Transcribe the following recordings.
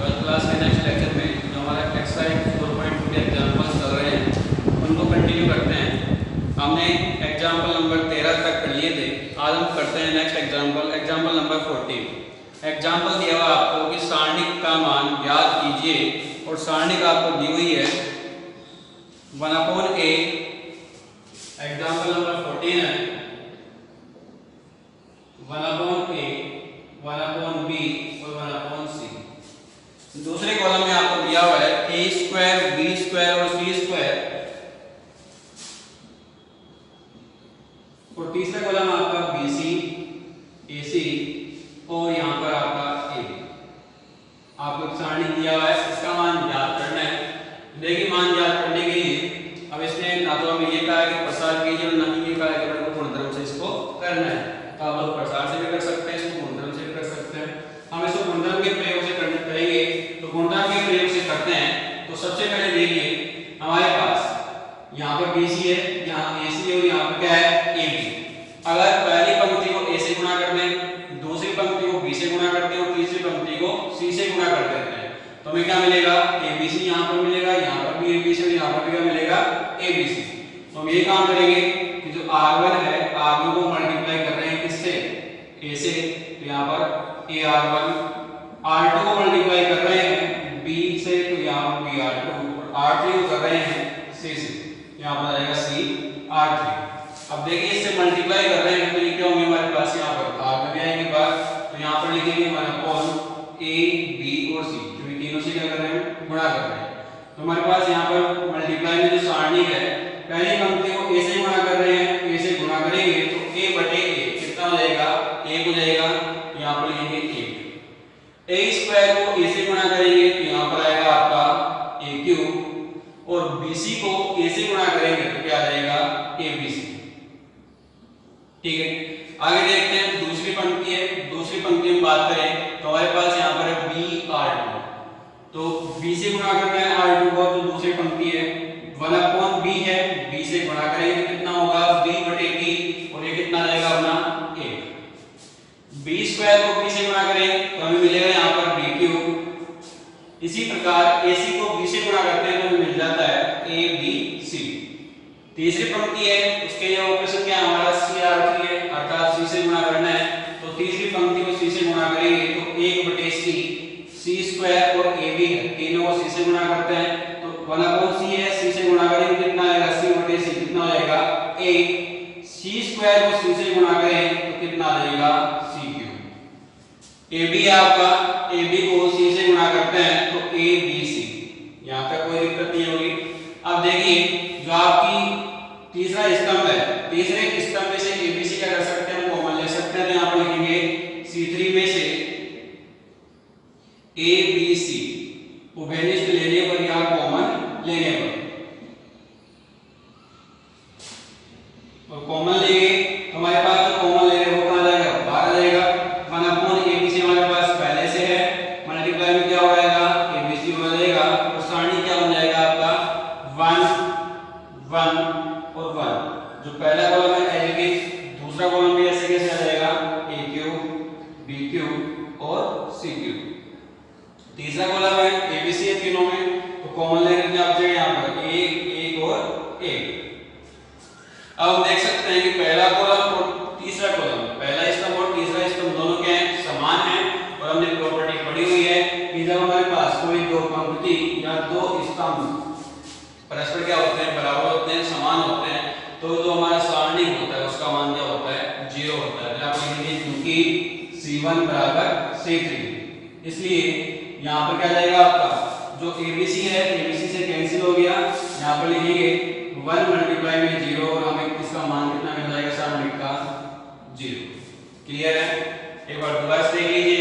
Twelfth class के next lecture में जो हमारा एक्सरसाइज 4.2 के एग्जाम्पल्स चल रहे हैं उनको कंटिन्यू करते हैं। हमने एग्जाम्पल नंबर 13 तक कर लिए थे। आज हम करते हैं नेक्स्ट एग्जाम्पल नंबर 14। एग्जाम्पल दिया हुआ आपको कि सारणिक का मान ज्ञात कीजिए और सारणिक आपको दी हुई है 1/a। एग्जाम्पल नंबर 14 है 1/a, 1/b और 1/c। दूसरे कॉलम में आपको दिया हुआ है a² b² और c², और तीसरा कॉलम आपका bc, ac और यहाँ पर आपका ab। आपको एक सारणी दिया हुआ है, इसका मान ज्ञात करना है। देखिए मान ज्ञात करने के लिए अब इसने ना तो हमें ये कहा है कि प्रसार कीजिए और ना ही ये कहा है कि मेरे को गुणधर्म से इसको करना है। तो आप लोग प्रसार से भी कर सकते हैं, इसको गुणधर्म से भी कर सकते हैं। हम इसको गुणधर्म के प्रयोग से करेंगे। तो गुणधर्म के प्रयोग से करते हैं तो सबसे पहले देखिए हमारे पास यहाँ पर BC है, यहाँ AC है और यहाँ पर क्या है AB। अगर पहली पंक्ति को A से गुणा कर दें, दूसरी पंक्ति को B से गुणा करते हैं और तीसरी पंक्ति को C से गुणा कर देते हैं तो हमें क्या मिलेगा ABC यहाँ पर मिलेगा, यहाँ पर भी ABC और यहाँ पर भी क्या मिलेगा ABC। तो हम ये काम करेंगे कि जो R1 है R1 को मल्टीप्लाई कर रहे हैं किससे A से, तो यहाँ पर AR1, R2 को मल्टीप्लाई कर रहे हैं B से तो यहाँ पर BR2 और R3 को कर रहे हैं C से, यहाँ पर आएगा CR3। अब देखिए इससे मल्टीप्लाई कर रहे हैं तो ये क्या होंगे हमारे पास यहाँ पर भाग में भी आएंगे बार, तो यहाँ पर लिखेंगे 1/a, b और c, जो ये तीनों से क्या कर रहे हैं गुणा कर रहे हैं। तो हमारे पास यहाँ पर मल्टीप्लाई में जो सारणी है पहली पंक्ति को a से गुणा कर रहे हैं, a से गुणा करेंगे तो a/a कितना हो जाएगा 1 हो जाएगा, यहाँ पर लिखेंगे 1। a² को a से गुणा करेंगे तो यहाँ पर आएगा आपका a³ और bc को a से गुणा करेंगे तो क्या आ जाएगा abc। ठीक है, आगे देखते हैं दूसरी पंक्ति है। दूसरी पंक्ति में बात करें तो हमारे पास यहाँ पर है BR2, तो b से गुणा करते हैं R2 को, तो दूसरी पंक्ति है 1/b है, b से गुणा करेंगे तो कितना होगा b/b और ये कितना आ जाएगा अपना 1। b² को b से गुणा करें तो हमें मिलेगा यहाँ पर b³। इसी प्रकार AC को b से गुणा करते हैं तो हमें मिल जाता है ABC। तीसरी पंक्ति है उसके लिए ऑपरेशन क्या है हमारा CR3 है, अर्थात C से गुणा करना है। तो तीसरी पंक्ति को C से गुणा करेंगे तो 1/c, c² और AB है, तीनों को C से गुणा करते हैं तो 1/c है, C से गुणा करेंगे कितना आएगा c/c, कितना हो जाएगा 1। c² को C से गुणा करें तो कितना आ जाएगा c³। AB आपका AB को C से गुणा करते हैं तो ABC। यहाँ तक कोई दिक्कत नहीं होगी। अब देखिए जो आपकी तीसरा स्तंभ है, तीसरे स्तंभ में से ABC क्या कर सकते हैं हम कॉमन ले सकते हैं, तो यहाँ पर लिखेंगे C3 में से ABC उभयनिष्ठ लेने पर या कॉमन लेने पर, और कॉमन लेंगे तो हमारे पास जो कॉमन ले रहे हैं वो कहाँ जाएगा बाहर आ जाएगा। 1/ABC हमारे पास पहले से है, मल्टीप्लाई में क्या हो जाएगा ABC हो जाएगा और सारणी क्या बन जाएगा आपका 1 1 और 1। जो पहला कॉलम है AB, दूसरा कॉलम भी ऐसे कैसे आ जाएगा A³ B³ और C³। तीसरा कॉलम है ABC है तीनों में, तो कॉमन लेकर के आप जाएंगे यहाँ पर 1 1 और 1। अब हम देख सकते हैं कि पहला कॉलम और तीसरा कॉलम, पहला स्तंभ और तीसरा स्तंभ दोनों क्या है समान है, और हमने प्रॉपर्टी पढ़ी हुई है कि जब हमारे पास कोई दो पंक्ति या दो स्तंभ परस्पर क्या होते हैं बराबर होते हैं, समान होते हैं, तो जो हमारा सारणी होता है उसका मान क्या होता है 0 होता है। आप लिखेंगे क्योंकि C1 = C3, इसलिए यहाँ पर क्या जाएगा आपका जो ABC है ABC से कैंसिल हो गया, यहाँ पर लिखेंगे 1 मल्टीप्लाई में 0 और हमें इसका मान कितना मिल जाएगा सारणी का 0। क्लियर है? एक बार दोबारा से देख लीजिए।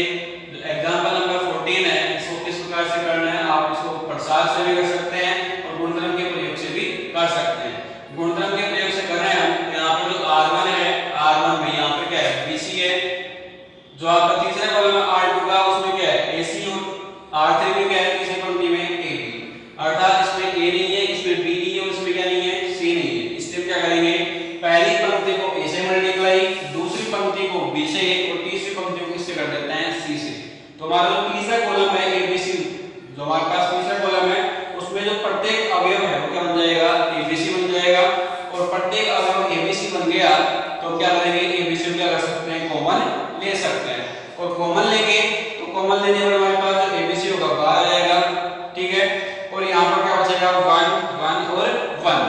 एग्जांपल नंबर 14 है, इसको किस प्रकार से करना है, आप इसको प्रसार से भी कर सकते हैं और गुणधर्म के प्रयोग से भी कर सकते हैं। गुणधर्म के प्रयोग से कर रहे हैं हम, यहाँ पर जो R1 है R1 में यहाँ पर क्या है BC है, जो आपका तीसरा कॉलम है R2 का उसमें क्या है AC और R3 में क्या है तीसरी पंक्ति में AB, अर्थात इसमें A नहीं है, इसमें B नहीं है और इसमें क्या नहीं है C नहीं है। इसलिए क्या करेंगे पहली पंक्ति को A से मल्टीप्लाई, दूसरी पंक्ति को B से और तीसरी पंक्ति को किससे कर देते हैं C से। तो हमारा जो तीसरा कॉलम है ABC जो हमारे पास तीसरा कॉलम है उसमें जो प्रत्येक अवयव है वो क्या बन जाएगा, एबीसी बन जाएगा। और प्रत्येक अवयव एबीसी बन गया तो क्या करेंगे, एबीसी को क्या कर सकते हैं, कॉमन ले सकते हैं। और कॉमन लेंगे तो कॉमन लेने पर हमारे पास जो एबीसी होगा बाहर आ जाएगा, ठीक है। और यहाँ पर क्या बचेगा, 1 1 और 1।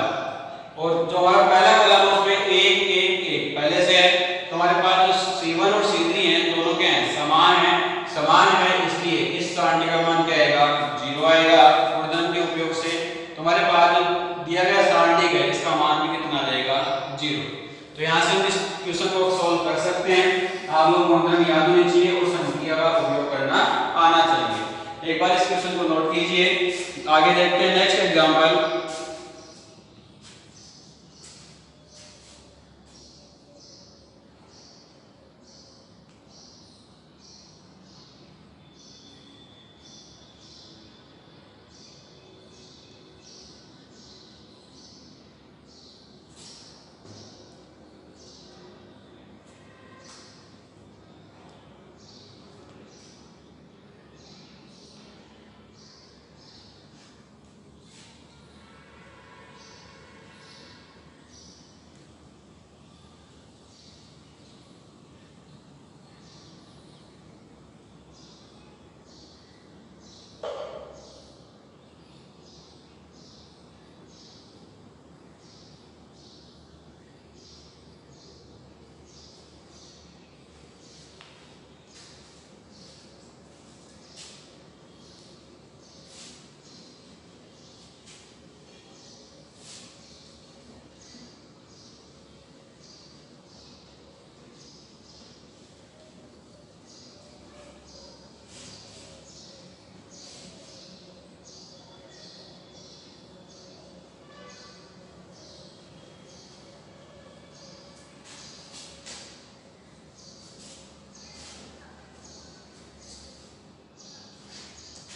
और जो हमारा पहला कॉलम है उसमें 1 1 1 पहले से है, तो हमारे पास जो C1 और C3 हैं दोनों क्या हैं, समान है, इसलिए इस सारणी का मान क्या आएगा, 0 आएगा गुणनफल के उपयोग से। तो हमारे पास जो दिया गया सारणी है इसका मान भी कितना आ जाएगा, 0। तो यहाँ से हम इस क्वेश्चन को सॉल्व कर सकते हैं। आप लोग गुणनफल याद होने चाहिए और संख्या का उपयोग करना आना चाहिए। एक बार इस क्वेश्चन को नोट कीजिए, आगे देखते हैं नेक्स्ट एग्जांपल।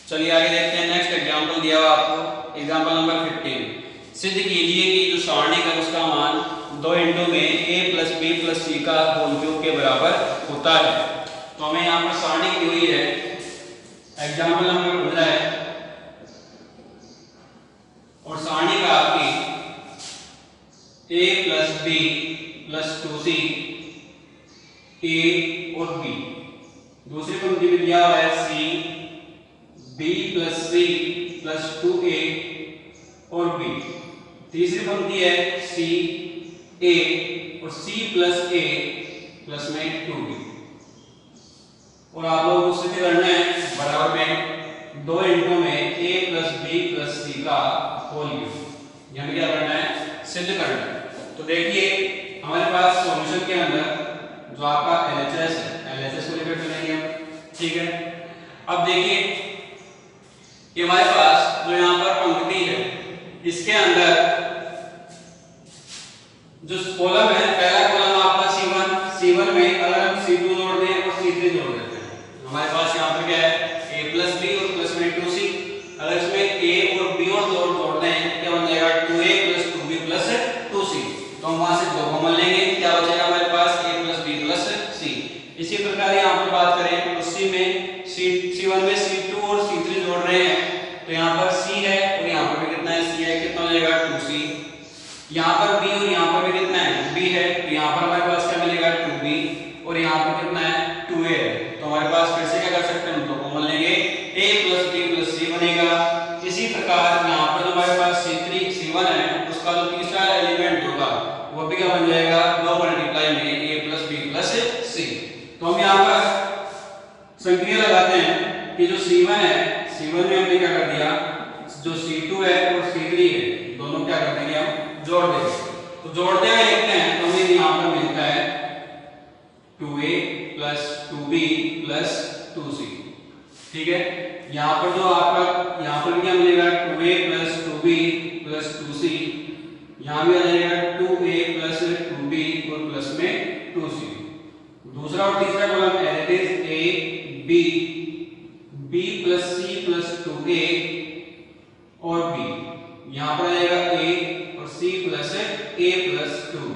चलिए आगे देखते हैं नेक्स्ट एग्जांपल दिया हुआ आपको, एग्जांपल नंबर 15। सिद्ध कीजिए कि जो सारणी का उसका मान 2 इंटू में a plus b plus c का होल क्यूब के बराबर होता है। तो हमें यहाँ पर सारणी दी हुई है, एग्जांपल नंबर 15 है और सारणी का आपकी a plus b plus 2c a और b। दूसरी पंक्ति में दिया हुआ है c b plus c plus 2a और b। तीसरी पंक्ति है c a और c प्लस a प्लस में 2b। और आप लोगों को सिद्ध करना है बराबर में 2 इंटू में a plus b plus c का होल क्यूब। हमें क्या करना है, सिद्ध करना है। तो देखिए हमारे पास सॉल्यूशन के अंदर जो आपका LHS है, LHS को लेकर चलेंगे हम, ठीक है। अब देखिए कि हमारे पास जो यहाँ पर पंक्ति है इसके अंदर जो कॉलम है, पहला कॉलम आपका C1 में अगर हम C2 जोड़ दें और C3 जोड़ देते हैं हमारे पास यहाँ पर क्या है, a प्लस b और प्लस में 2c। अगर इसमें a और b और जोड़ दें क्या बन जाएगा, 2a plus 2b plus 2c। तो हम वहां से 2 कॉमन लेंगे, क्या बचेगा हमारे पास, a plus b plus c। इसी प्रकार यहाँ पर बात करें तो C1 में C2 और C3 जोड़ रहे हैं तो यहाँ पर c है और यहाँ पर भी कितना है, c है, कितना हो जाएगा 2c। यहाँ पर b और यहाँ पर भी कितना है, b है, तो यहाँ पर हमारे पास क्या मिलेगा 2b और यहाँ पर कितना है 2a है। तो हमारे पास फिर से क्या कर सकते हैं, हम 2 कॉमन लेंगे, a plus b plus c बनेगा। इसी प्रकार यहाँ पर जो हमारे पास C1 है उसका जो तीसरा एलिमेंट होगा वो भी क्या बन जाएगा, 2 मल्टीप्लाई में a plus b plus c। तो हम यहाँ पर संक्रिया लगाते हैं कि जो C1 है, C1 में हमने क्या कर दिया, जो C2 है और C3 है दोनों क्या कर देंगे, हम जोड़ देंगे। तो जोड़ते हुए लिखते हैं तो हमें यहाँ पर मिलता है 2a plus 2b plus 2c, ठीक है। यहाँ पर जो आपका यहाँ पर क्या मिलेगा, 2a plus 2b plus 2c, यहाँ भी आ जाएगा 2a प्लस 2b और प्लस में 2c। दूसरा और तीसरा column as it is a b plus c plus 2a और b, यहाँ पर आ जाएगा a और c plus a plus 2b।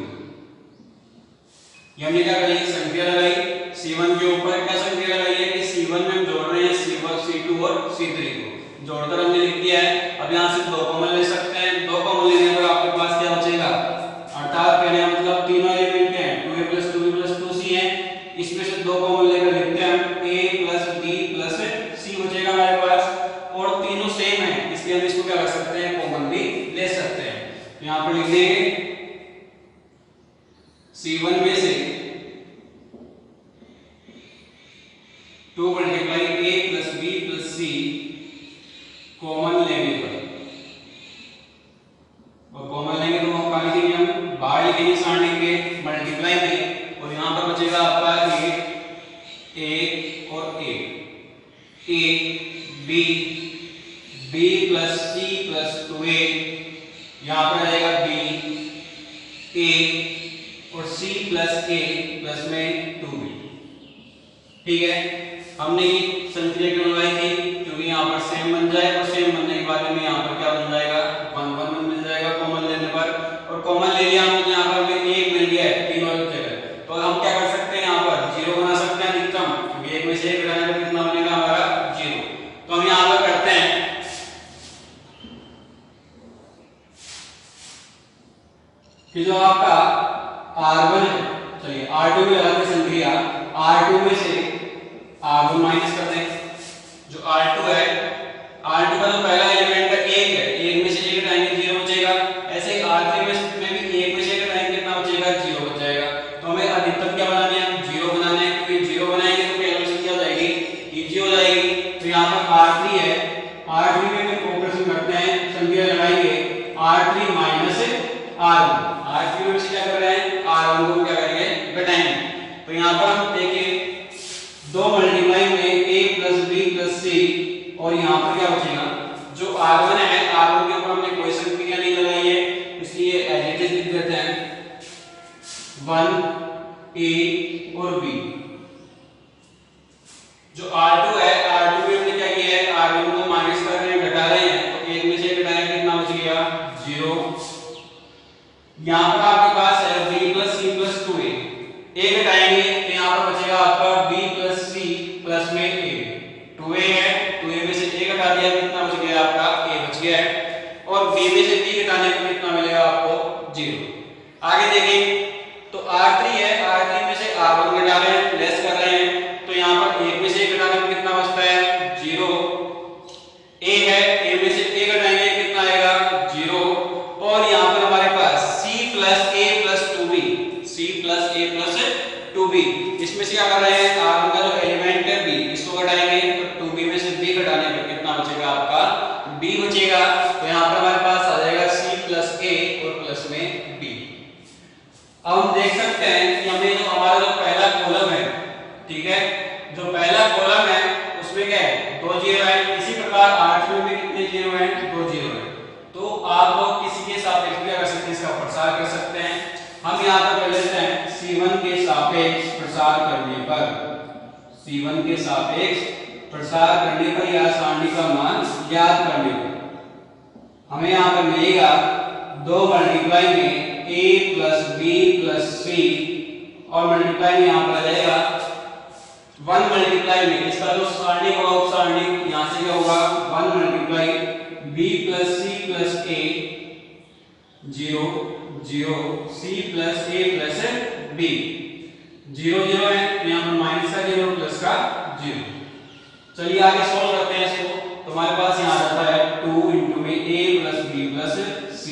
हमने क्या करी, संख्या लगाई C1 के ऊपर, क्या संख्या लगाई है कि C1 में हम जोड़ रहे हैं C2 और C3 को, जोड़कर हमने लिख दिया है। अब यहाँ से 2 कॉमन ले सकते हैं, 2 कॉमन लेने पर आपके पास क्या बचेगा, अर्थात कहने का मतलब तीनों एलिमेंट हैं 2a + 2b + 2c है, इसमें से 2 कॉमन लेकर लिखते हैं हम a + b + c बचेगा हमारे पास, और तीनों सेम है इसलिए हम इसको क्या कर सकते हैं, कॉमन भी ले सकते हैं। तो यहाँ पर लिख देंगे c1 में से 2 × a + b + c कॉमन लेने पर, और कॉमन लेंगे तो हम कहाँ लिखेंगे, हम बाहर लिखेंगे सारणी के मल्टीप्लाई में, और यहाँ पर बचेगा आपका a और a b + c + 2a, यहाँ पर आएगा b a और c + a प्लस में 2b। ठीक है, हमने संक्रिया क्यों लगाई थी, क्योंकि यहाँ पर सेम बन जाए, और सेम बनने के बाद में यहाँ पर क्या बन जाएगा, 1 1 1 मिल जाएगा कॉमन लेने पर, और कॉमन ले लिया हमने, यहाँ पर हमें 1 मिल गया है तीनों जगह। तो हम क्या कर सकते हैं, यहाँ पर 0 बना सकते हैं अधिकतम, क्योंकि 1 में से 1 घटाने पर कितना बनेगा हमारा 0। तो हम यहाँ पर करते हैं कि जो आपका R1 है, चलिए R2 में लगाते संक्रिया, R2 में से R1 माइनस कर दें, जो R2 है, R2 का जो पहला एलिमेंट का 1 है, 1 में से 1 घटाएंगे 0 बचेगा, ऐसे ही R3 में भी 1 में से 1 घटाएंगे कितना बचेगा, 0 बच जाएगा। तो हमें अधिकतम क्या बनानी है, 0 बनाना है, क्योंकि 0 बनाएंगे तो पहले से क्या हो जाएगी, इजी हो जाएगी। तो यहाँ पर R3 है, R3 में हम ऑपरेशन करते हैं, संक्रिया लगाएंगे R3 - R1, R3 में से क्या कर रहे हैं, R1 को क्या करेंगे, घटाएंगे। तो यहाँ पर हम देखिए 2 मल्टीप्लाई में a + b + c, और यहाँ पर क्या बचेगा, जो R1 है, R1 के ऊपर हमने कोई संक्रिया नहीं लगाई है, इसलिए एज इट इज लिख देते हैं 1 a और b। जो R2 है, R2 में हमने क्या किया है, R1 को माइनस कर रहे हैं, घटा रहे हैं, तो 1 में से घटाएंगे कितना बच गया, 0। यहाँ पर आपके पास है b + c + 2a, a घटाएंगे तो यहाँ पर बचेगा आपका b + c प्लस में a, 2a है, 2a में से a घटा दिया, कितना बच गया आपका, a बच गया है, और b में से b घटाने पर कितना मिलेगा आपको, 0। आगे देखें तो R3 है, R3 में से R1 घटा रहे हैं, लेस कर रहे हैं, तो यहाँ पर 1 में से 1 घटाने पर कितना बचता है, 0। a है, a में से a घटाएंगे कितना आएगा, 0, और यहाँ पर हमारे पास c + a + 2b, c + a + 2b, इसमें से क्या कर रहे हैं, R1 का जो एलिमेंट है b, इसको घटाएंगे, तो 2b में से b घटाने पर कितना बचेगा आपका, b बचेगा। तो यहाँ पर हमारे पास आ जाएगा c + a और प्लस में b। अब हम देख सकते हैं कि हमें जो हमारा जो पहला कॉलम है, ठीक है, जो पहला कॉलम है उसमें क्या है, 2 0 है, इसी प्रकार R3 में कितने 0 हैं, 2 0 है। तो आप लोग किसी के सापेक्ष क्या कर सकते हैं, इसका प्रसार कर सकते हैं। हम यहाँ पर कर लेते हैं C1 के सापेक्ष प्रसार करने पर, C1 के सापेक्ष प्रसार करने पर या सारणी का मान ज्ञात करने पर हमें यहाँ पर मिलेगा 2 मल्टीप्लाई में a + b + c, और मल्टीप्लाई में यहाँ पर आ जाएगा 1 मल्टीप्लाई में, इसका जो सारणी होगा उप सारणी यहाँ से क्या होगा, 1 multiply b + c + a 0 0 c + a + b, 0 0 है, तो यहाँ पर माइनस का 0 प्लस का 0। चलिए आगे सॉल्व करते हैं इसको। तो हमारे पास यहाँ आ जाता है 2 × में a + b + c।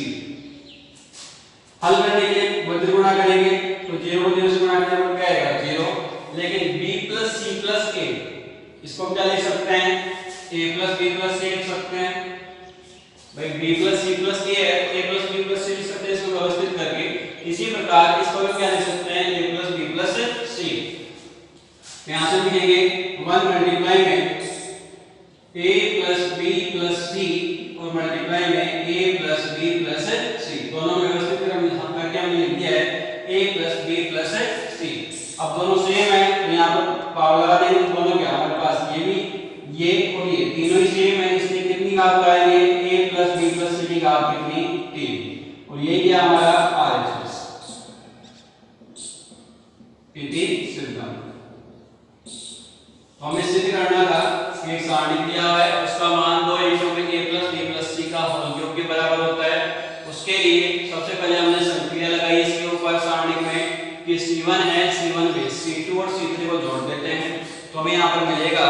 हल करने के लिए वज्र गुणा करेंगे, तो 0 को 0 से गुणा करने पर क्या आएगा, 0, लेकिन b + c + a, इसको क्या लिख सकते हैं, a + b + c लिख सकते हैं। भाई b + c + a है, a + b + c लिख सकते हैं इसको व्यवस्थित करके। इसी प्रकार इसको भी क्या लिख सकते हैं, a + b + c। यहां से लिखेंगे 1 मल्टीप्लाई में a + b + c, और मल्टीप्लाई में a + b + c, दोनों व्यवस्थित करके हमने लिख दिया है a + b + c। अब दोनों सेम है, तो यहाँ पर पावर लगा देंगे, दोनों क्या हमारे पास ये भी, ये और ये तीनों ही सेम है, इसलिए कितनी घात लाएंगे, a + b + c की घात कितनी, 3, और ये क्या हमारा RHS इति सिद्धांत। हमें सिद्ध करना था कि एक सारणी दिया है, उसका मान 2 × C1 है, C1 में C2 और C3 को जोड़ देते हैं तो हमें यहाँ पर मिलेगा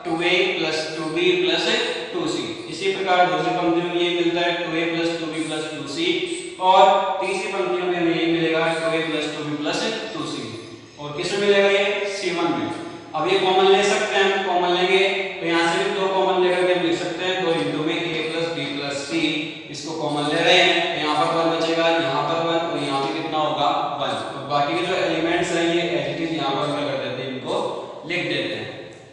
2a + 2b + 2c। इसी प्रकार दूसरी पंक्ति में ये मिलता है 2a + 2b + 2c और तीसरी पंक्ति में हमें ये मिलेगा 2a + 2b + 2c। और किसमें मिलेगा ये? C1 में। अब ये कॉमन ले सकते हैं, हम कॉमन लेंगे तो यहाँ से भी 2 कॉमन लेकर के हम लिख सकते हैं 2 × में a + b + c। इसको कॉमन ले रहे हैं तो यहाँ पर 1 बचेगा, यहाँ पर 1 और यहाँ पे कितना होगा 1। और बाकी के जो एलिमेंट्स हैं ये एज इट इज यहाँ पर क्या कर देते हैं, इनको लिख देते हैं।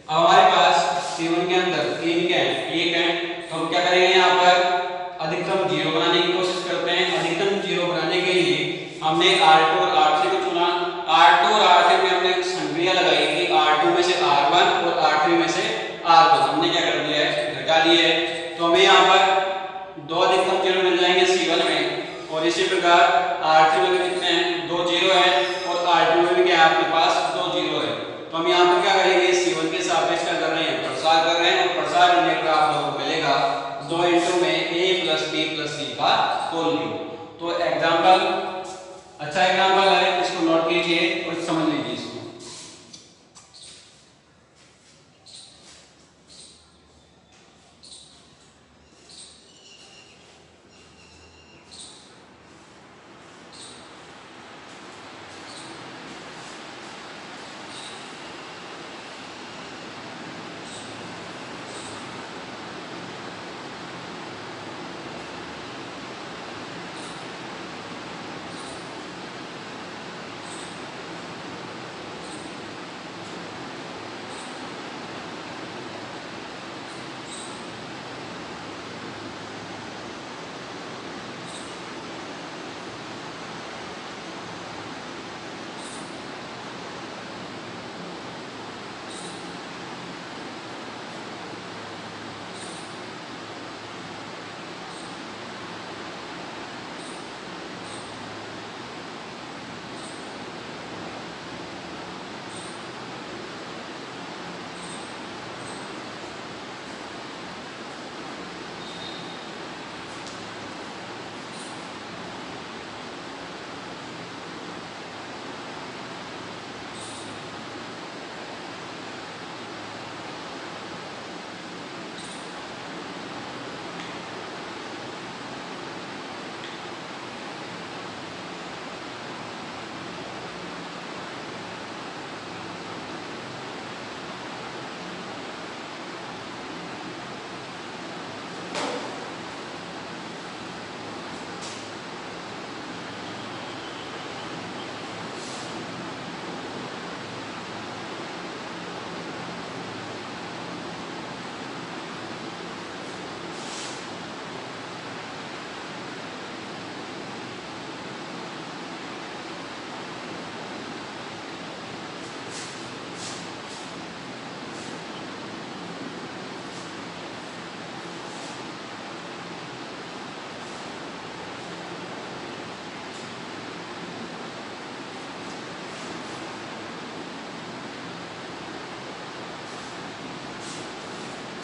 अब हमारे पास C1 के अंदर 3 क्या है, 1 है, तो हम क्या करेंगे यहाँ पर अधिकतम 0 बनाने की कोशिश करते हैं। अधिकतम 0 बनाने के लिए हमने R2 और R3 को चुना। R2 और R3 में हमने संक्रिया लगाई कि R2 में से R1 और R3 में से R2 हमने क्या कर दिया है, घटा दिया है। तो हमें यहाँ पर 2 अधिकतम 0 मिल जाएंगे C1 में और इसी प्रकार R3 में कितने हैं, 2 0 है और R2 में भी क्या है आपके पास 2 0 है। तो हम यहाँ पर क्या करेंगे, C1 के सापेक्ष क्या कर रहे हैं, प्रसार कर रहे हैं और प्रसार करने पर आप लोगों को मिलेगा 2 × में a + b + c का होल क्यूब। तो एग्जांपल, अच्छा एग्जांपल है, इसको नोट कीजिए और समझ लीजिए इसको।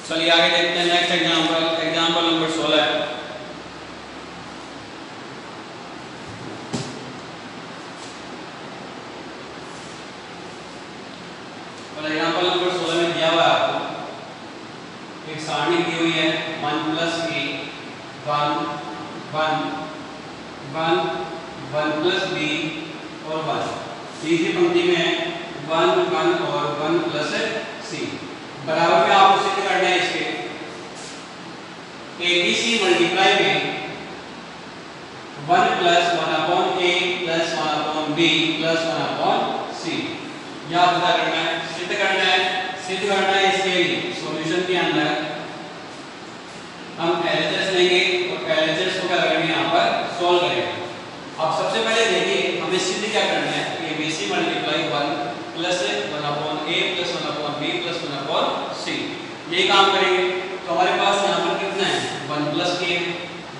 चलिए आगे देखते हैं नेक्स्ट एग्जांपल, एग्जांपल नंबर 16 है। और एग्जांपल नंबर 16 में दिया हुआ है आपको एक सारणी दी हुई है 1 + a 1 1 1 1 + b और 1। तीसरी पंक्ति में 1 1 और 1 + c बराबर में आपको सिद्ध करना है इसके ABC मल्टीप्लाई में 1 + 1/a + 1/b + 1/c याद पता करना है, सिद्ध करना है। सिद्ध करना है इसके लिए सॉल्यूशन के अंदर हम LHS लेंगे और LHS को क्या करेंगे, यहाँ पर सॉल्व करेंगे। अब सबसे पहले देखिए हमें सिद्ध क्या करना है, ABC multiply 1 + 1/a + 1/b + 1/c ये काम करेंगे। तो हमारे पास यहाँ पर कितना है, 1 + a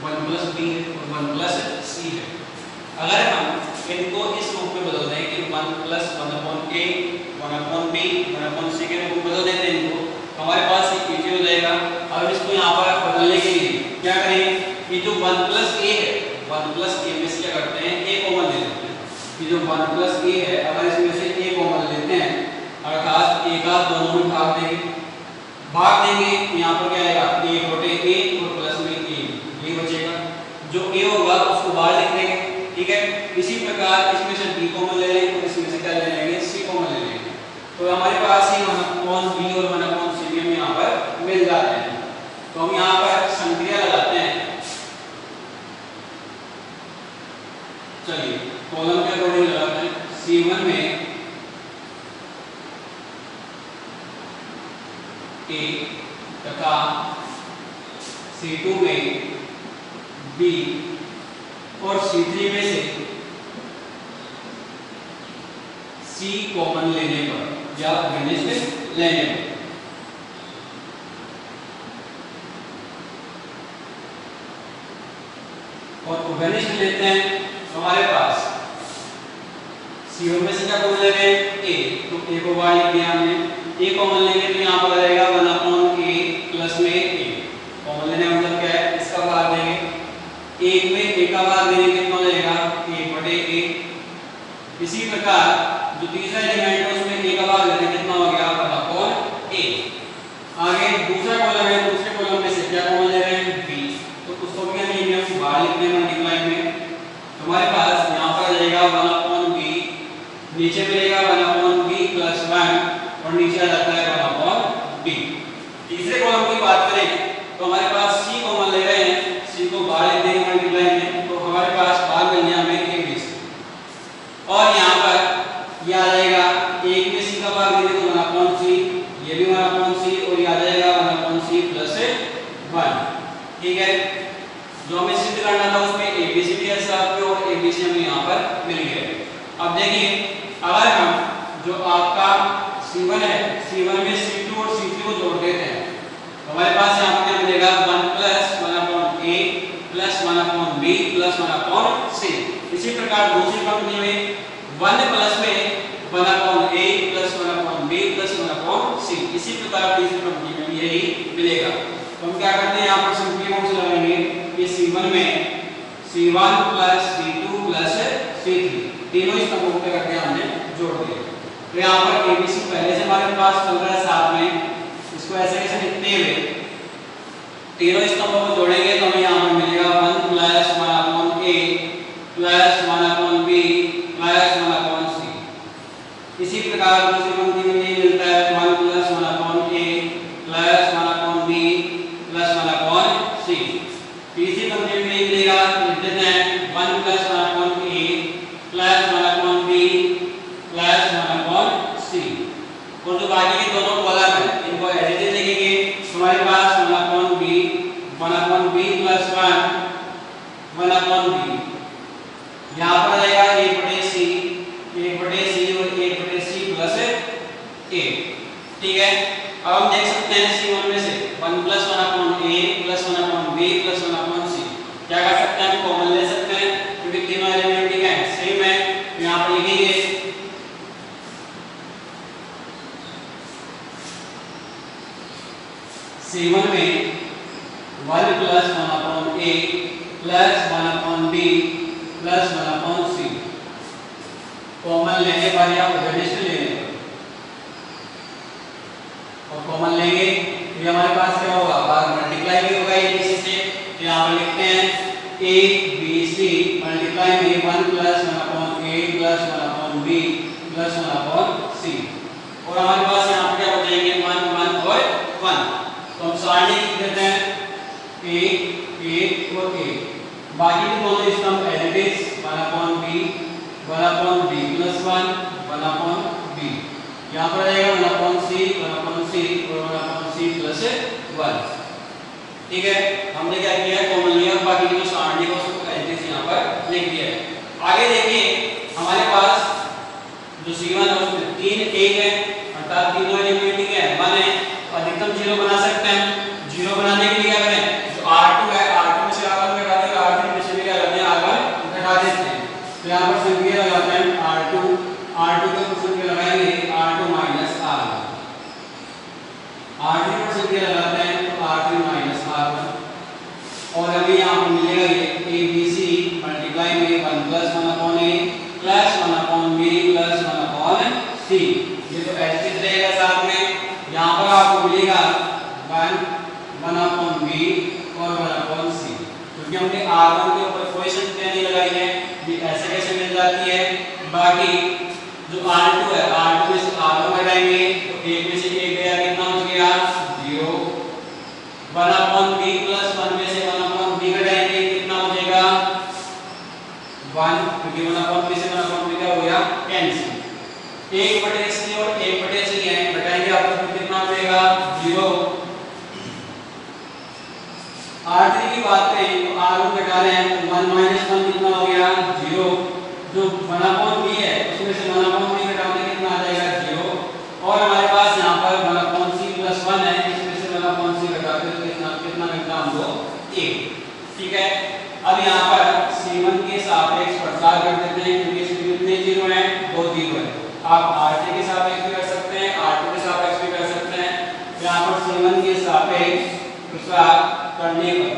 1 + b और 1 + c है। अगर हम इनको इस रूप में बदल दें कि 1 + 1/a 1/b 1/c के रूप में बदल देते हैं इनको, तो हमारे पास एक इजी हो जाएगा। अब इसको यहाँ पर बदलने के लिए क्या करें, ये जो 1 + a है 1 + a में से क्या करते हैं, a कॉमन ले लेते हैं। ये जो 1 + a है दोनों में भाग देंगे यहाँ पर क्या आएगा a बटे a और प्लस में a ये बचेगा। जो a होगा उसको बाहर लिख देंगे, ठीक है। इसी प्रकार इसमें से b कॉमन ले लेंगे और इसमें से क्या ले लेंगे c कॉमन ले लेंगे। तो हमारे पास ये 1/b और 1/c भी हमें यहाँ पर मिल जाते हैं। तो हम यहाँ पर संक्रिया लगाते हैं। चलिए कॉलम के अकॉर्डिंग लगाते हैं। C1 में A तथा C2 में B और C3 में से C कॉमन लेने पर या घनिष्ठ लेने पर और घनिष्ठ लेते हैं तो हमारे पास C1 में से क्या कॉमन ले रहे हैं A, तो A को बाहर लिख दिया हमने। A कॉमन लेंगे तो यहाँ पर रहेगा 1/a प्लस में A। कॉमन लेने का मतलब क्या है, इसका भाग देंगे। 1 में A का भाग देंगे कितना हो जाएगा 1/a। इसी प्रकार जो तीसरा एलिमेंट है उसमें A का भाग लेते हैं कितना हो गया 1/a। आगे दूसरा कॉलम है, दूसरे कॉलम में से क्या कॉमन ले रहे हैं B, तो उसको भी हम बाहर लिखते हैं मल्टीप्लाई में। तो हमारे पास यहाँ पर रहेगा 1/b, नीचे मिलेगा 1/b प्लस 1 और नीचे आ जाता है 1/b। तीसरे कॉलम की बात करें तो हमारे पास c कॉमन ले रहे हैं, c को बाहर लिख देंगे मल्टीप्लाई में। तो हमारे पास बाहर मिल गया हमें a में से और यहाँ पर यह आ जाएगा 1 में c का भाग देंगे तो 1/c, ये भी 1/c और यह आ जाएगा 1/c प्लस 1, ठीक है। जो हमें सिद्ध करना था उसमें abc भी ऐसा आपको और abc हमें यहाँ पर मिल गया। अब देखिए अगर हम जो आपका C1 है, C1 में C2 और C3 को जोड़ देते हैं तो हमारे पास यहाँ पर क्या मिलेगा 1 plus 1/a plus 1/b plus 1/c। इसी प्रकार दूसरी पंक्ति में 1 प्लस में 1/a plus 1/b plus 1/c। इसी प्रकार तीसरी पंक्ति में भी यही मिलेगा। तो हम क्या करते हैं यहाँ पर संक्रिया कौन सी लगाएंगे कि C1 में C1 plus C2 plus C3 तीनों इस स्तंभों पे करके हमने जोड़ दिए। तो यहाँ पर ABC पहले से हमारे पास चल रहा है साथ में, इसको ऐसे कैसे लिखते हुए तीनों स्तंभों को जोड़ेंगे तो हमें यहाँ पर मिलेगा 1 plus 1/a plus 1/b plus 1/c। इसी प्रकार दूसरी पंक्ति में ये मिलता है 1 plus 1/a plus 1/b plus 1/c। तीसरी पंक्ति में ये मिलेगा लिख देते हैं 1 plus 1/a plus 1/b plus 1/c। और जो बाकी के दोनों कॉलम है इनको एज इट इज लिखेंगे। हमारे पास 1/b 1/b प्लस 1/b यहाँ पर आएगा 1/c और 1/c प्लस 1, ठीक है। अब हम देख सकते हैं C1 में से 1 plus 1/a plus 1/b plus 1/c क्या कर सकते हैं, हम कॉमन ले सकते हैं क्योंकि तीनों एलिमेंट ठीक है सेम है। यहाँ पर लिखेंगे C1 में 1 plus 1/a plus 1/b plus 1/c common लेने पर या घनिष्ठ लेने पर और कॉमन लेंगे तो ये हमारे पास क्या होगा भाग मल्टीप्लाई भी होगा ABC से। तो यहाँ पर लिखते हैं ABC मल्टीप्लाई में 1 plus 1/a plus 1/b plus 1/c और हमारे पास यहाँ पर क्या बचेंगे 1 1 और 1। तो हम सारणी लिख देते हैं 1 और 1। बाकी के दोनों स्तंभ as it is 1/b plus 1 1/b यहाँ पर आएगा 1/c और 1/c प्लस 1, ठीक है। हमने क्या किया है कॉमन लिया, बाकी की जो सारणी है उसको एज इट इज यहाँ पर लिख दिया है। आगे देखिए हमारे पास जो C1 है उसमें 3 1 है अर्थात तीनों एलिमेंट ठीक है 1 है, अधिकतम 0 बना सकते हैं। 0 बनाने के लिए क्या करें जो R2 है R2 में से R1 घटा देंगे, R3 में से भी क्या करते हैं R1 घटा देते हैं। तो यहाँ पर संख्या लगाते हैं R2 के ऊपर संख्या लगाएंगे R2 माइनस R1, R3 पर संख्या लगाते हैं तो R3 माइनस R1 और अभी यहाँ पर मिलेगा ये ABC मल्टीप्लाई में 1 plus 1/a plus 1/b plus 1/c ये तो एज इट इज रहेगा साथ में। मिलेगा 1/b और 1/c, क्योंकि हमने r1 के ऊपर कोई संख्या नहीं लगाई है, ये ऐसे कैसे मिल जाती है। बाकी जो r2 है, r2 में से r1 घटाएंगे तो 1 में से 1 गया, कितना बच गया 0। 1/b प्लस 1 में से 1/b घटाएंगे, कितना बचेगा 1, क्योंकि 1/b से 1/b क्या हो गया कैंसिल। 1/c और 1/c है, घटाएंगे आपको कितना बचेगा 0। r3 की बात करें तो r1 घटा रहे हैं तो 1 - 1 कितना हो गया 0। जो 1/b है उसमें से 1/b घटाने कितना आ जाएगा 0। और हमारे पास यहाँ पर 1/c + 1 है, इसमें से 1/c घटाते तो कितना मिलता हमको 1। ठीक है, अब यहाँ पर c1 के सापेक्ष प्रसार कर देते हैं, क्योंकि इसमें कितने 0 हैं 2 0 है। आप r3 के सापेक्ष भी कर सकते हैं, r2 के सापेक्ष भी कर सकते हैं। यहाँ पर c1 के सापेक्ष प्रसार करने पर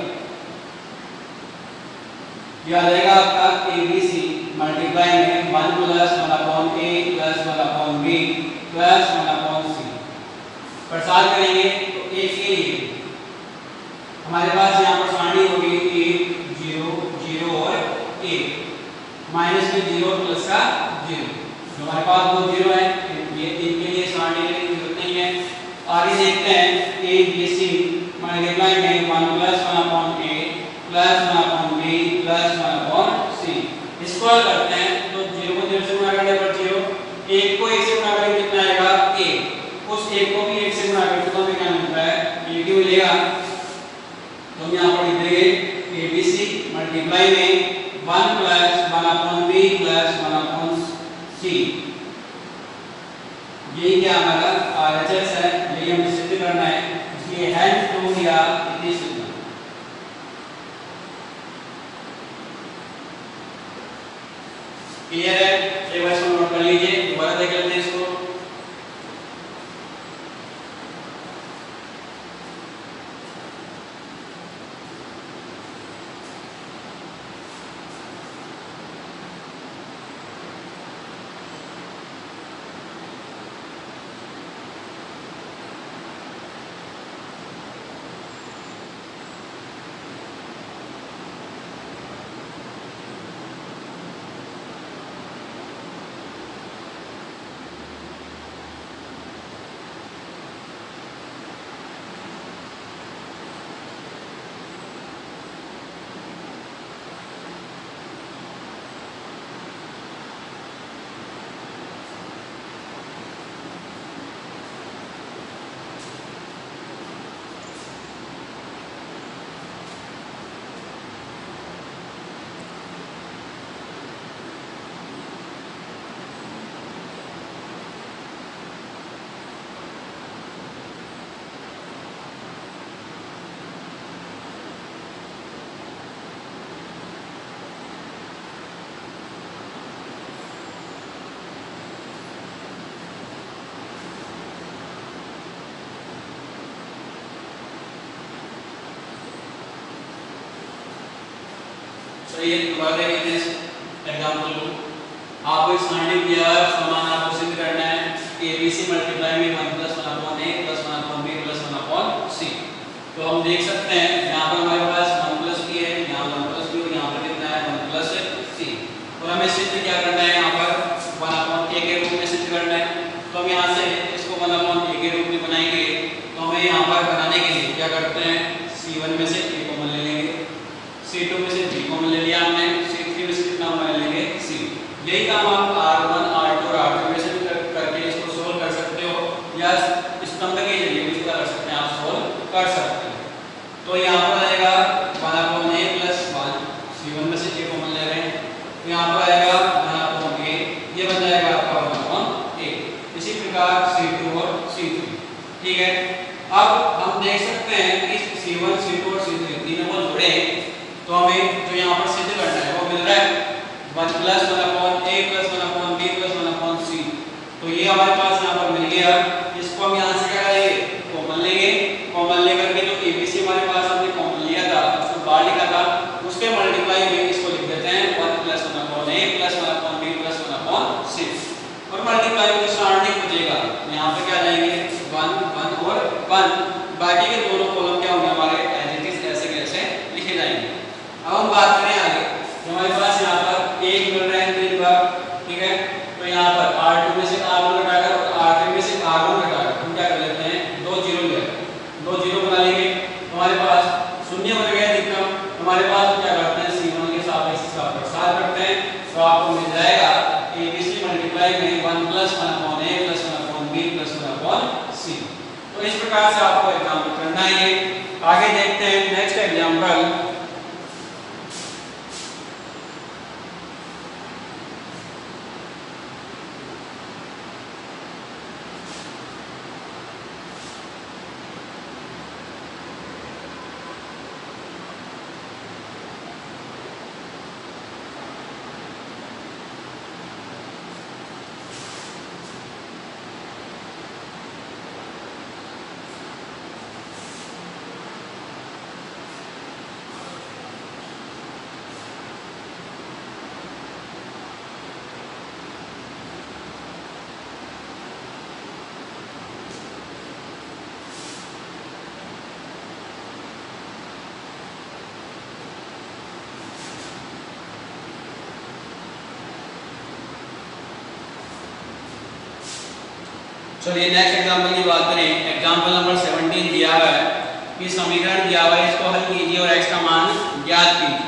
यह आ जाएगा आपका abc मल्टीप्लाई में 1 + 1/a + 1/b + 1/c। प्रसार करेंगे तो a के लिए हमारे पास यहाँ पर सारणी होगी 1 0 0 और 1, माइनस में 0 प्लस का 0। जो हमारे पास दो 0 है, ये इनके लिए सारणी लेने की जरूरत नहीं है। आगे देखते हैं abc मल्टीप्लाई में 1 + 1/a + 1/b + 1/c। इसको करते हैं तो 0 को 0 से गुणा करने पर 0, 1 को 1 से गुणा करके कितना आएगा 1, उस 1 को भी 1 से गुणा करके तो हमें क्या मिलता है 1 ही मिलेगा। तो हम यहाँ पर लिख देंगे abc मल्टीप्लाई में 1 + 1/b + 1/c। ये क्या हमारा RHS है, ये हमें सिद्ध करना है, इसलिए हैंड टू या इति सिद्ध। क्लियर है, एक बार इसको नोट कर लीजिए, दोबारा देख लेते हैं इसको। तो ये दोबारा देखते हैं एग्जांपल को। आपको इस सारणी दिया है, समान आपको सिद्ध करना है abc मल्टीप्लाई में 1 + 1/a + 1/b + 1/c। तो हम देख सकते हैं यहाँ पर हमारे पास 1 + b है, यहाँ 1 + b और यहाँ पर कितना है 1 + c। और हमें सिद्ध क्या करना है, यहाँ पर 1/a के रूप में सिद्ध करना है। तो हम यहाँ से इसको 1/a के रूप में बनाएंगे। तो हमें यहाँ पर बनाने के लिए क्या करते हैं, c1 में से a कॉमन ले लेंगे, c2 में से b कॉमन ले लिया हमने, c3 में से कितना कॉमन ले लेंगे c। यही काम आप r1 r2 और r3 में से करके इसको सोल्व कर सकते हो, या स्तंभ के जरिए भी इसका कर सकते हैं, आप सोल्व कर सकते हैं। तो यहाँ पर आएगा 1/a + 1, c1 में से a कॉमन ले रहे हैं, तो यहाँ पर आएगा 1/a, ये बन जाएगा आपका 1/a। इसी प्रकार c2 और c3। ठीक है, अब हम देख सकते हैं कि c1 c2 और c3 तीनों को जोड़े तो हमें जो यहाँ पर सिद्ध करना है वो मिल रहा है 1 + 1/a + 1/b + 1/c। तो ये हमारे पास यहाँ पर मिल गया। इसको हम यहाँ से क्या करेंगे, कॉमन लेंगे, कॉमन लेकर के जो abc हमारे पास हमने कॉमन लिया था, उसको बाहर लिखा था, उसके मल्टीप्लाई में इसको लिख देते हैं 1 + 1/a + 1/b + 1/c। और मल्टीप्लाई में जो सारणी बचेगा यहाँ पे क्या जाएंगे 1 1 और 1, 1, बाकी के दोनों कॉलम क्या होंगे हमारे एज इट इज ऐसे कैसे लिखे जाएंगे। अब हम बात करें आगे, हमारे पास यहाँ पर 1 मिल रहा है 3 बार, ठीक है। तो यहाँ पर R2 में से R1 घटाकर और R3 में से R1 घटाकर हम क्या कर लेते हैं, 2 जीरो ले लेते हैं, 2 जीरो बना लेंगे। हमारे पास शून्य बन गया अधिकतम। हमारे पास क्या करते हैं, C1 के सापेक्ष इसका प्रसार करते हैं, तो आपको मिल जाएगा ABC मल्टीप्लाई में 1 + 1/a + 1/b + 1/c। तो इस प्रकार से आपको एग्जाम्पल करना है। आगे देखते हैं नेक्स्ट एग्जाम्पल। चलिए नेक्स्ट एग्जांपल की बात करें। एग्जांपल नंबर 17 दिया हुआ है कि समीकरण दिया हुआ है, इसको हल कीजिए और x का मान ज्ञात कीजिए।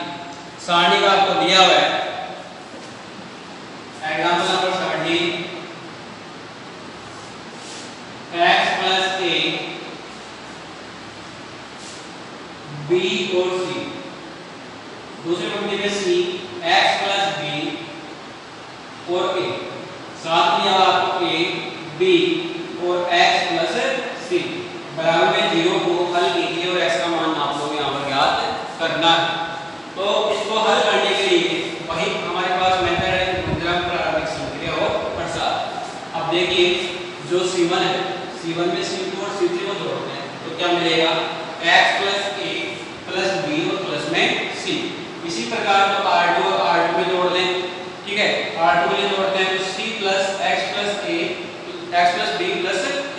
सारणी का आपको दिया हुआ है example number 17 x + a b और c, दूसरे पंक्ति में c x + b और a, साथ में आपको a b और x + c बराबर में 0 को हल कीजिए और x का मान आप लोग यहाँ पर ज्ञात करना है। तो इसको हल करने के लिए वही हमारे पास मेथड है, मध्यम प्रारंभिक संक्रिया और प्रसार। अब देखिए जो C1 है, C1 में C2 और C3 को जोड़ते हैं तो क्या मिलेगा, x + a + b और प्लस में c। इसी प्रकार तो R2 और R2 में जोड़ दें, ठीक है। R2 के लिए जोड़ते हैं तो c + x + a x + b +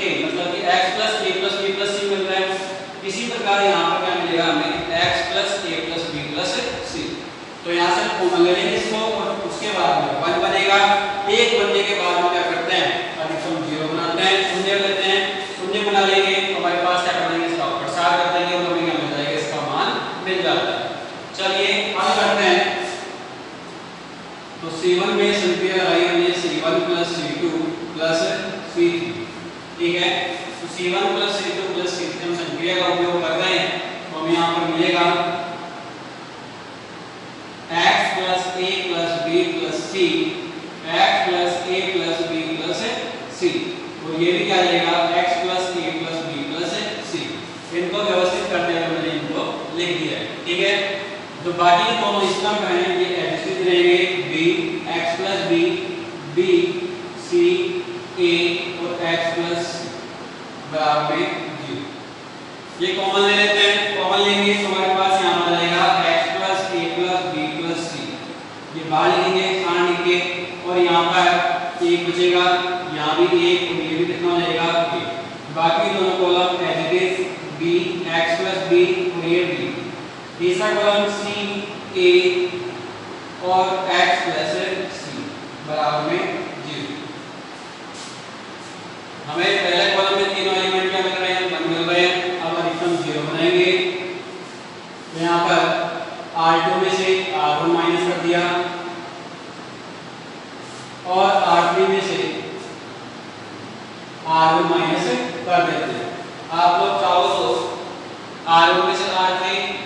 a, मतलब कि x + a + b + c मिल रहा है। इसी प्रकार यहाँ पर क्या मिलेगा हमें, x + a + b + c। तो यहाँ से कॉमन ले लेंगे इसको और उसके बाद में 1 बनेगा। 1 बनने के बाद में क्या करते हैं, अधिकतम 0 बनाते हैं, शून्य लेते हैं, शून्य बना लेंगे तो हमारे पास क्या करेंगे, इसका प्रसार कर देंगे और हमें क्या मिल जाएगा, इसका मान मिल जाता है। चलिए हल करते हैं। तो C1 में संक्रिया लगाई हमने C1 + C2 + C3, ठीक है। तो C1 + C2 + C3 हम संक्रिया का उपयोग कर रहे हैं, तो हमें यहाँ पर मिलेगा x + a + b + c, x + a + b + c, और ये भी क्या रहेगा, x + a + b + c। इनको व्यवस्थित करते हुए मैंने इनको लिख दिया है, ठीक है। जो बाकी के दोनों स्तंभ हैं ये एडिटिव रहेंगे, b x + b b c a और x + बराबर में 0। ये कॉमन ले लेते हैं, कॉमन लेंगे तो हमारे पास यहाँ आ जाएगा x + a + b + c, ये बाहर लिखेंगे सारणी के, और यहाँ पर 1 बचेगा, यहाँ भी 1 और ये भी कितना हो जाएगा 1। बाकी दोनों column as it is b x + b और ये b। तीसरा कॉलम c a और x + c बराबर में 0। हमें पहले कॉलम में तीनों एलिमेंट क्या मिल रहे हैं, 1 मिल रहे हैं। अब अधिकतम 0 बनाएंगे तो यहाँ पर R2 में से R1 माइनस कर दिया और R3 में से R1 माइनस कर देते हैं। आप लोग चाहो तो R1 में से R3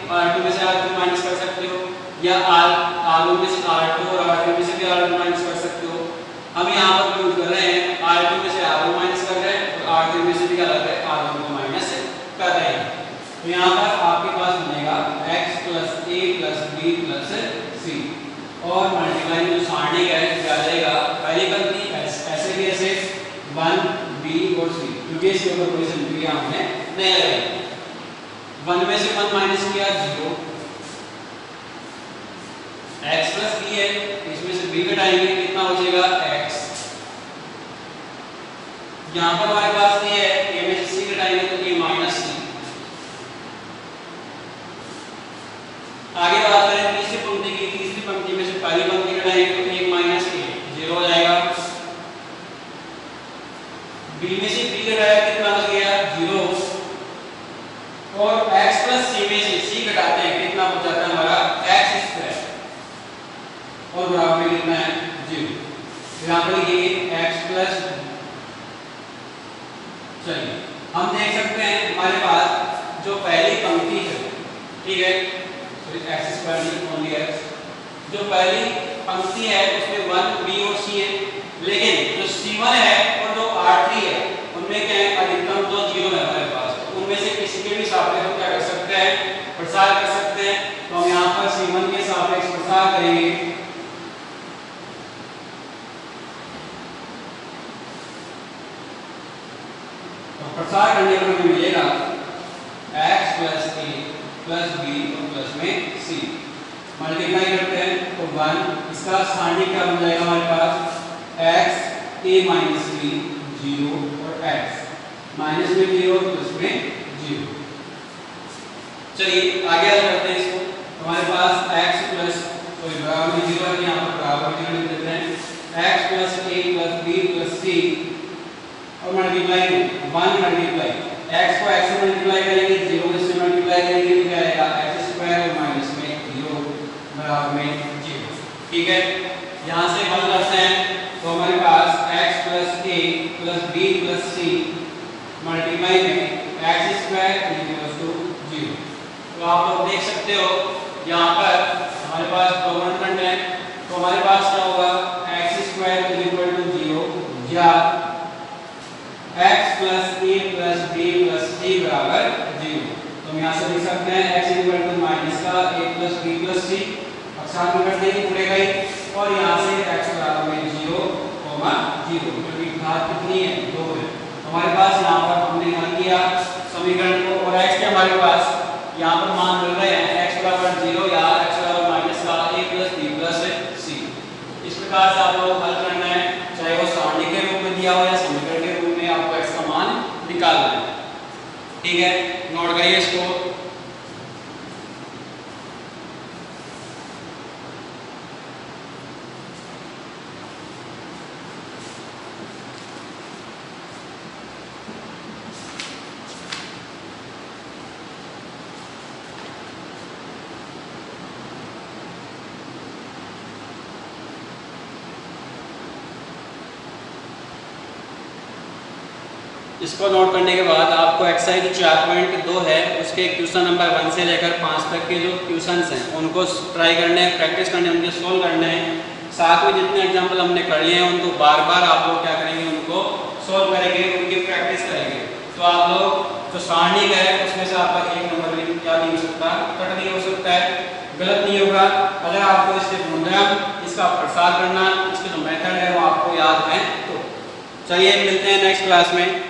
और R2 में से R3 माइनस कर सकते हो, या R1 में से R2 और R3 में से भी R1 माइनस कर सकते हो। हम यहाँ पर यूज कर रहे हैं R2 में से R1 माइनस कर रहे हैं और R3 में से भी क्या कर रहे हैं, R1 को माइनस कर रहे हैं। तो यहाँ पर आपके पास बनेगा x + a + b + c, और मल्टीप्लाई जो सारणी है क्या आ जाएगा, पहली पंक्ति ऐसे भी ऐसे 1 b और c, क्योंकि इसके ऊपर कोई संक्रिया हमने नहीं लगाई। 1 में से 1 माइनस किया 0, x + b है, इसमें से b घटाएंगे कितना बचेगा x। यहाँ पर हमारे पास a है, a में से c घटाएंगे तो a - और x प्लस सी में से c घटाते हैं, कितना बच जाता है हमारा x स्क्वायर, और बराबर में कितना है 0। यहाँ पर लिखिए x प्लस, चलिए हम देख सकते हैं हमारे पास जो पहली पंक्ति है, ठीक है, एक्स स्क्वायर नहीं ओनली एक्स, जो पहली पंक्ति है उसमें 1 b और c है, लेकिन जो c1 है और जो r3 है उनमें क्या है, अधिकतम तो 0 है हमारे पास, तो उनमें से किसी के भी सापेक्ष हम क्या कर सकते हैं, प्रसार कर सकते हैं। तो हम यहाँ पर c1 के सापेक्ष प्रसार करेंगे, प्रसार करने पर हमें मिलेगा x plus a plus b और प्लस में c, मल्टीप्लाई करते हैं तो 1, इसका स्थानीय क्या बन जाएगा हमारे पास x a माइनस b 0 और x माइनस में 0 प्लस में 0। चलिए आगे हल करते हैं इसको, हमारे पास x प्लस कोई बराबर में 0 है, यहाँ पर बराबर में लिख देते हैं x plus a plus b plus c और मल्टीप्लाई 1 मल्टीप्लाई x को x से मल्टीप्लाई करेंगे, 0 से मल्टीप्लाई करेंगे तो क्या आएगा x स्क्वायर और माइनस में 0 बराबर में 0। ठीक है, यहाँ से हल करते हैं तो हमारे पास x plus a plus b plus c multiply में x स्क्वायर इक्वल्स टू 0। तो आप लोग देख सकते हो यहाँ पर हमारे पास दो वर्गखंड है, तो हमारे पास क्या होगा x स्क्वायर इक्वल टू 0 या x plus a plus b plus c बराबर 0। तो हम यहाँ से लिख सकते हैं x इक्वल टू माइनस का a plus b plus c, अब साथ में कर देंगे पूरे का ही, और यहाँ से x बराबर में 0, 0, क्योंकि घात कितनी है 2 है। हमारे पास यहाँ पर हमने हल किया समीकरण को, और x के हमारे पास यहाँ पर मान मिल रहे हैं x बराबर 0 या x बराबर माइनस का a plus b plus c। इस प्रकार से आप लोग हल करना है, चाहे वो सारणी के रूप में दिया हो या समीकरण के रूप में, आपको x का मान निकालना है। ठीक है, नोट करिए इसको। इसको नोट करने के बाद आपको एक्सरसाइज 4.2 है उसके क्वेश्चन नंबर 1 से लेकर 5 तक के जो क्वेश्चंस हैं उनको ट्राई करने हैं, प्रैक्टिस करने हैं, उनके सोल्व करने हैं। साथ में जितने एग्जाम्पल हमने कर लिए हैं उनको बार बार आप लोग क्या करेंगे, उनको सोल्व करेंगे, उनकी प्रैक्टिस करेंगे। तो आप लोग जो सारणी है उसमें से आपका 1 नंबर भी क्या नहीं हो सकता, कट नहीं हो सकता है, गलत नहीं होगा। अगर आपको इसके गुणधर्म, इसका प्रसार करना, इसके जो मेथड है वो आपको याद है तो चलिए मिलते हैं नेक्स्ट क्लास में।